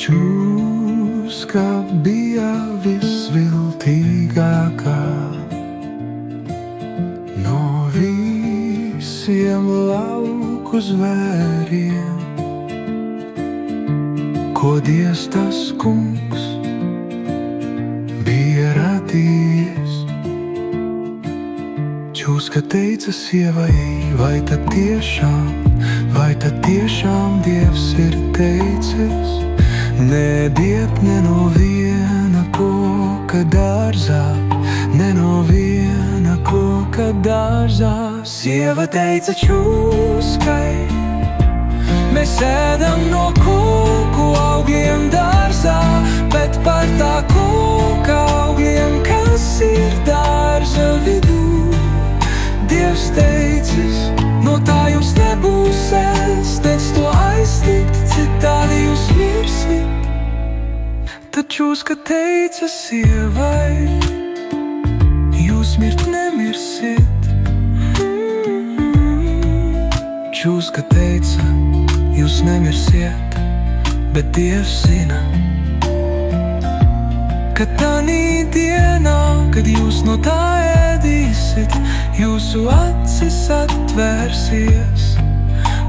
Čūska bija visviltīgākā no visiem lauku zvēriem, ko Dievs tas kungs bija radījis. Čūska teica sievai, vai tad tiešām Dievs ir teicis, nēdiet ne no viena koka dārzā, ne no viena koka dārzā. Sieva teica čūskai, mēs ēdam no koku augļiem dārzā, bet par tā koka augļiem, kas ir dārza vidū, Dievs teicis, no tā jums nebūs ēst, nec to aiztikt, citādi jūs mirsit. Tad čūska teica sievai, jūs mirt nemirsiet. Čūska teica, jūs nemirsiet, bet Dievs zina, ka tanī dienā, kad jūs no tā ēdīsit, jūsu acis atvērsies,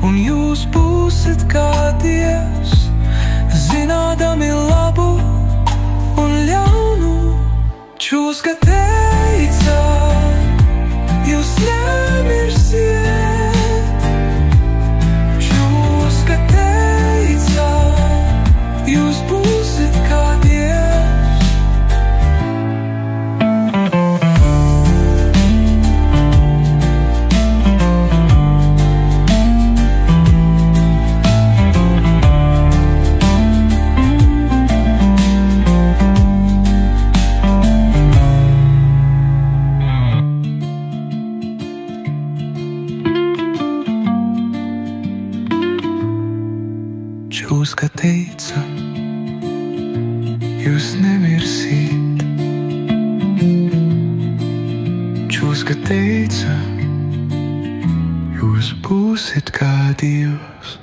un jūs būsit kā Dievs, zinādami labu un ļaunu. Čūska teica, jūs nemirsiet. Čūska teica, jūs būsit kā Dievs. Čūska teica, jūs nemirsiet. Čūska teica, jūs būsit kā Dievs.